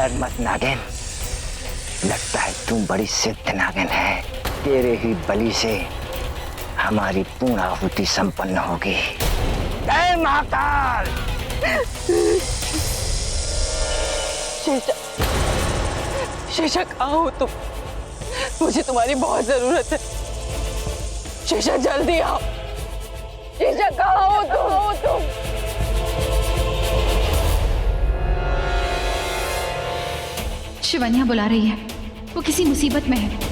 डर मत नागिन, लगता है तू बड़ी सिद्ध नागिन है। तेरे ही बलि से हमारी पूर्ण आहुति संपन्न होगी। जय महाकाल। शेषा कहाँ हो तुम? मुझे तुम्हारी बहुत जरूरत है। शेषा जल्दी आओ। शेषा कहाँ हो तुम? शिवन्या बुला रही है, वो किसी मुसीबत में है।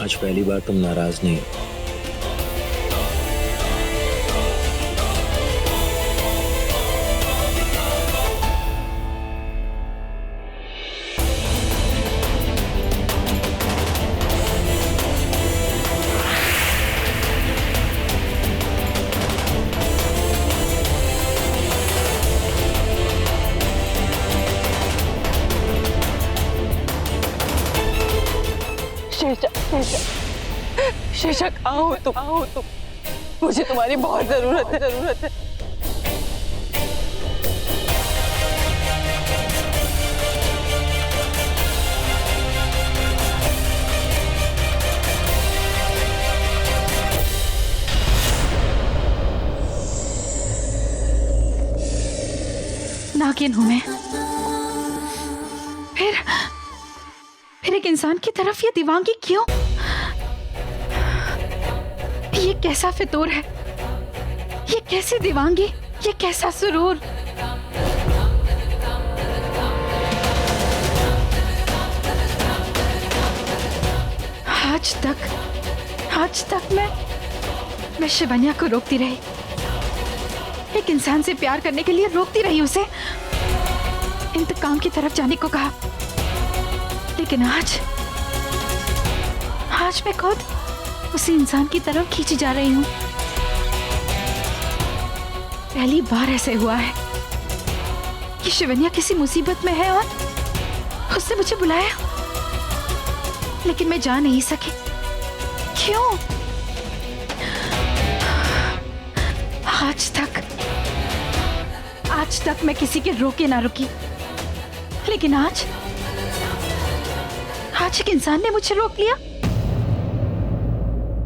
आज पहली बार तुम नाराज नहीं। शेषा कहाँ हो तुम? मुझे तुम्हारी बहुत जरूरत है। नागिन हूं मैं। फिर एक इंसान की तरफ ये दीवानगी क्यों? ये कैसा फितूर है? ये कैसी दीवानगी? ये कैसा सुरूर? आज तक मैं शिवन्या को रोकती रही, एक इंसान से प्यार करने के लिए रोकती रही, उसे इंतकाम की तरफ जाने को कहा। लेकिन आज मैं खुद उसी इंसान की तरफ खींची जा रही हूं। पहली बार ऐसे हुआ है कि शिवन्या किसी मुसीबत में है और उसने मुझे बुलाया, लेकिन मैं जा नहीं सकी। क्यों? आज तक मैं किसी के रोके ना रुकी, लेकिन आज एक इंसान ने मुझे रोक लिया।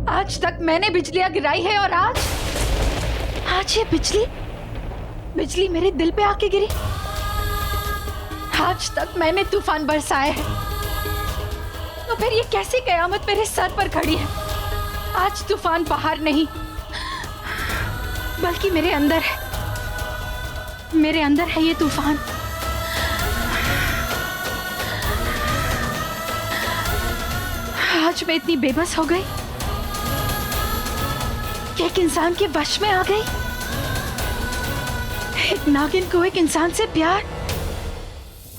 आज तक मैंने बिजलियां गिराई है और आज ये बिजली मेरे दिल पे आके गिरी। आज तक मैंने तूफान बरसाए हैं, तो फिर ये कैसी कयामत मेरे सर पर खड़ी है? आज तूफान बाहर नहीं, बल्कि मेरे अंदर है ये तूफान। आज मैं इतनी बेबस हो गई कि एक इंसान के वश में आ गई। एक नागिन को एक इंसान से प्यार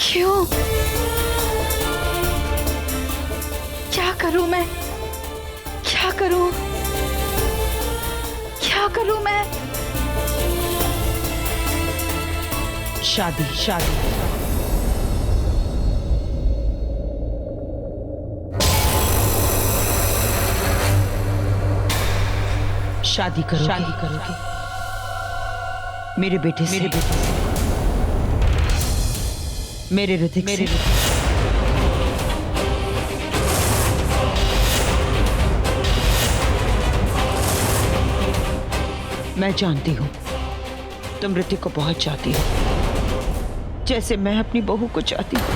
क्यों? क्या करूं मैं? क्या करूं मैं? शादी करोगे मेरे बेटे से, मेरे ऋतिक से। मैं जानती हूँ तुम ऋतिक को बहुत चाहती हो, जैसे मैं अपनी बहू को चाहती हूँ।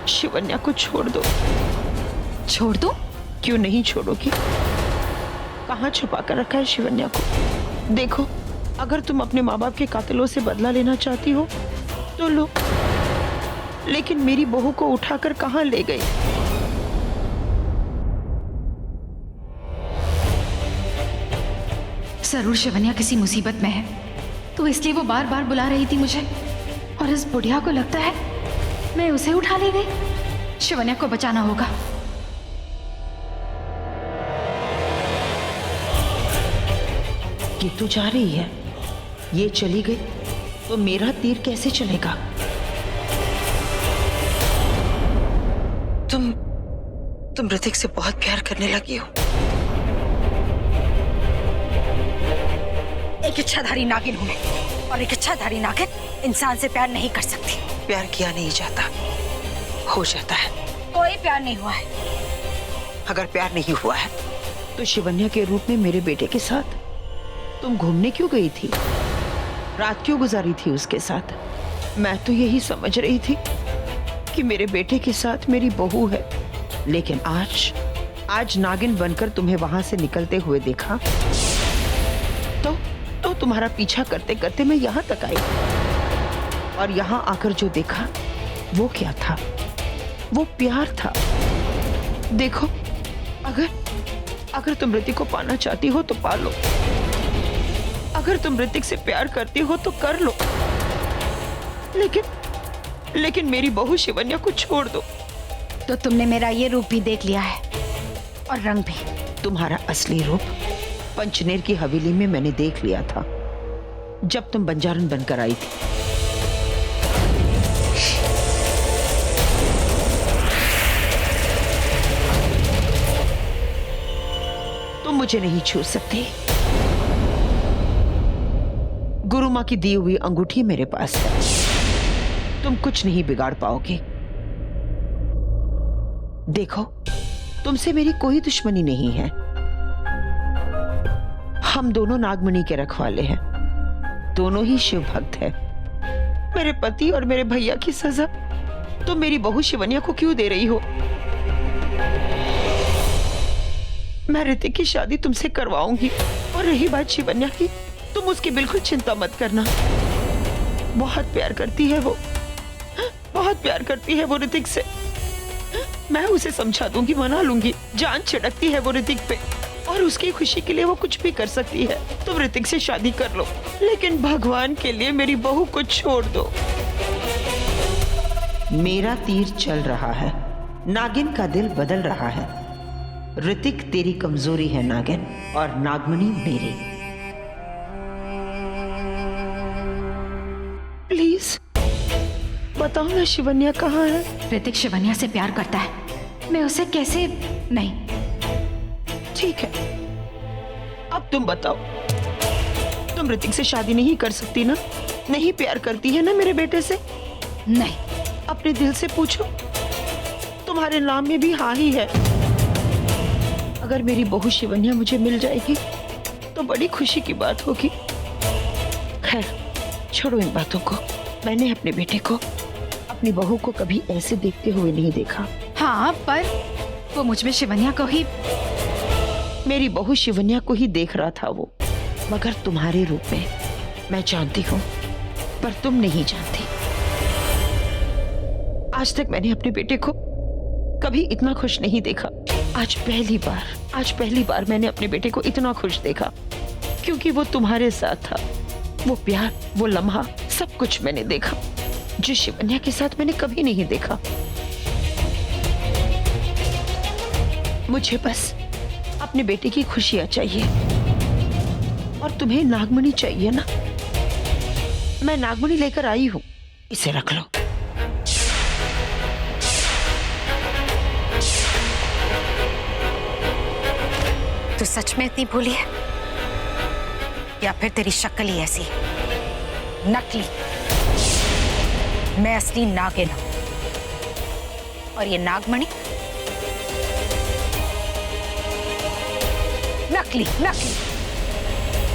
शिवन्या को छोड़ दो। छोड़ दो? क्यों नहीं छोड़ोगी? कहाँ छुपा कर रखा है शिवन्या को? देखो, अगर तुम अपने माँ बाप के कातिलों से बदला लेना चाहती हो तो लो, लेकिन मेरी बहू को उठाकर कहाँ ले गई? जरूर शिवन्या किसी मुसीबत में है, तो इसलिए वो बार बार बुला रही थी मुझे। और इस बुढ़िया को लगता है मैं उसे उठा ले गई। शिवन्या को बचाना होगा। ये तो जा रही है, ये चली गई तो मेरा तीर कैसे चलेगा? तुम ऋतिक से बहुत प्यार करने लगी हो। एक इच्छाधारी नागिन हूं मैं, और एक इच्छाधारी नागिन इंसान से प्यार नहीं कर सकती। प्यार किया नहीं जाता, हो जाता है। कोई प्यार नहीं हुआ है। अगर प्यार नहीं हुआ है तो शिवन्या के रूप में मेरे बेटे के साथ तुम घूमने क्यों गई थी? रात क्यों गुजारी थी उसके साथ? मैं तो यही समझ रही थी कि मेरे बेटे के साथ मेरी बहू है, लेकिन आज नागिन बनकर तुम्हें वहां से निकलते हुए देखा तो तुम्हारा पीछा करते करते मैं यहाँ तक आई, और यहाँ आकर जो देखा वो क्या था? वो प्यार था। देखो, अगर तुम ऋतिक को पाना चाहती हो तो पा लो, अगर तुम ऋतिक से प्यार करती हो तो कर लो, लेकिन मेरी बहू शिवन्या को छोड़ दो। तो तुमने मेरा ये रूप भी देख लिया है, और रंग भी। तुम्हारा असली रूप पंचनेर की हवेली में मैंने देख लिया था, जब तुम बंजारन बनकर आई थी। तुम मुझे नहीं छू सकते। गुरु माँ की दी हुई अंगूठी मेरे पास है, तुम कुछ नहीं बिगाड़ पाओगे। देखो, तुमसे मेरी कोई दुश्मनी नहीं है। हम दोनों नागमणि के रखवाले हैं, दोनों ही शिव भक्त हैं। मेरे पति और मेरे भैया की सजा तुम मेरी बहू शिवन्या को क्यों दे रही हो? मैं ऋतिक की शादी तुमसे करवाऊंगी, और रही बात शिवन्या की, तुम उसकी बिल्कुल चिंता मत करना। बहुत प्यार करती है वो, बहुत प्यार करती है वो ऋतिक से। मैं उसे समझा दूंगी, मना लूंगी। जान छिड़कती है वो ऋतिक पे, और उसकी खुशी के लिए वो कुछ भी कर सकती है। तुम ऋतिक से शादी कर लो, लेकिन भगवान के लिए मेरी बहू को छोड़ दो। मेरा तीर चल रहा है, नागिन का दिल बदल रहा है। ऋतिक तेरी कमजोरी है नागिन, और नागमणि मेरी। प्लीज बताओ ना, शिवन्या कहाँ है? ऋतिक शिवन्या से प्यार करता है, मैं उसे कैसे? नहीं। ठीक है, अब तुम बताओ, तुम ऋतिक से शादी नहीं कर सकती ना? नहीं प्यार करती है ना मेरे बेटे से? नहीं। अपने दिल से पूछो, तुम्हारे नाम में भी हाँ ही है। अगर मेरी बहू शिवन्या मुझे मिल जाएगी तो बड़ी खुशी की बात होगी। खैर, छोड़ो इन बातों को। मैंने अपने बेटे को, अपनी बहू को कभी ऐसे देखते हुए नहीं देखा। हाँ, पर वो मुझ में शिवन्या को ही। मेरी बहू शिवन्या को ही देख रहा था वो, मगर तुम्हारे रूप में। मैं जानती हूँ, पर तुम नहीं जानती। आज तक मैंने अपने बेटे को कभी इतना खुश नहीं देखा। आज पहली बार मैंने अपने बेटे को इतना खुश देखा, क्योंकि वो तुम्हारे साथ था। वो प्यार, वो लम्हा, सब कुछ मैंने देखा, जो शिवन्या के साथ मैंने कभी नहीं देखा। मुझे बस अपने बेटे की खुशियां चाहिए, और तुम्हें नागमणि चाहिए ना? मैं नागमणि लेकर आई हूं, इसे रख लो। तू सच में इतनी भोली है, या फिर तेरी शक्ल ही ऐसी नकली? मैं असली नागिन हूं, और ये नागमणि नकली।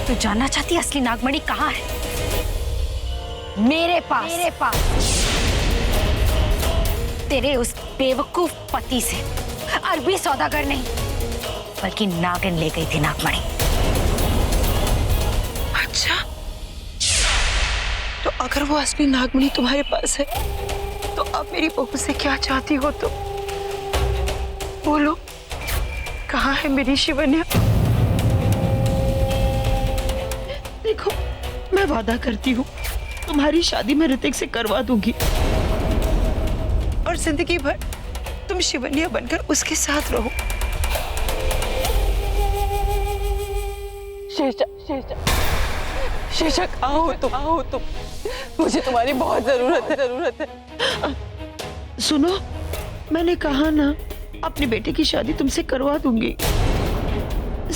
तू जानना चाहती है असली नागमणि कहाँ है? मेरे पास। तेरे उस बेवकूफ पति से अरबी सौदागर नहीं, बल्कि नागिन ले गई थी नागमणि। अच्छा, तो अगर वो असली नागमणि तुम्हारे पास है, तो अब मेरी बहू से क्या चाहती हो तुम? बोलो, कहाँ है मेरी शिवन्या? देखो, मैं वादा करती हूँ तुम्हारी शादी मैं ऋतिक से करवा दूंगी और जिंदगी भर तुम शिवन्या बनकर उसके साथ रहो। शीशक आओ तुम, मुझे तुम्हारी बहुत जरूरत है। सुनो, मैंने कहा ना, अपने बेटे की शादी तुमसे करवा दूंगी।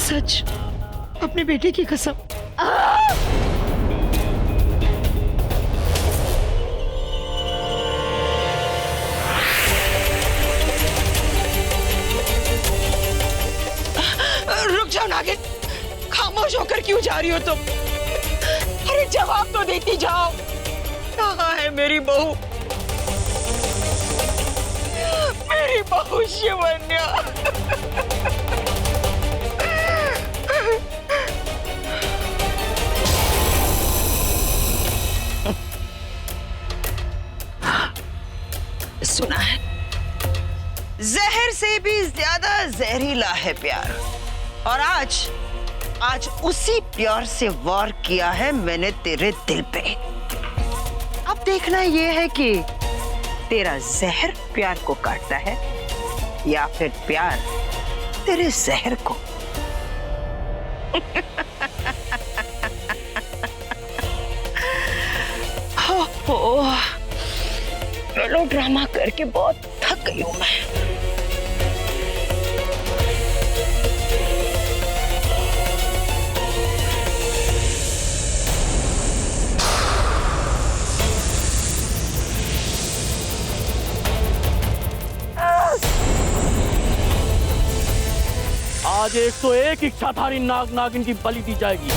सच, अपने बेटे की कसम। रुक जाओ नागिन, खामोश होकर क्यों जा रही हो तुम? अरे जवाब तो देती जाओ। कहाँ है मेरी बहू, मेरी बहू शिवन्या? सुना है, जहर से भी ज्यादा जहरीला है प्यार, और आज उसी प्यार से वार किया है मैंने तेरे दिल पे। अब देखना ये है कि तेरा जहर प्यार को काटता है या फिर प्यार तेरे जहर को। मेलो ड्रामा करके बहुत थक गई हूं मैं। आज 101 इच्छाधारी नाग नागिन की बलि दी जाएगी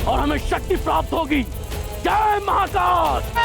और हमें शक्ति प्राप्त होगी। जय महाकाल।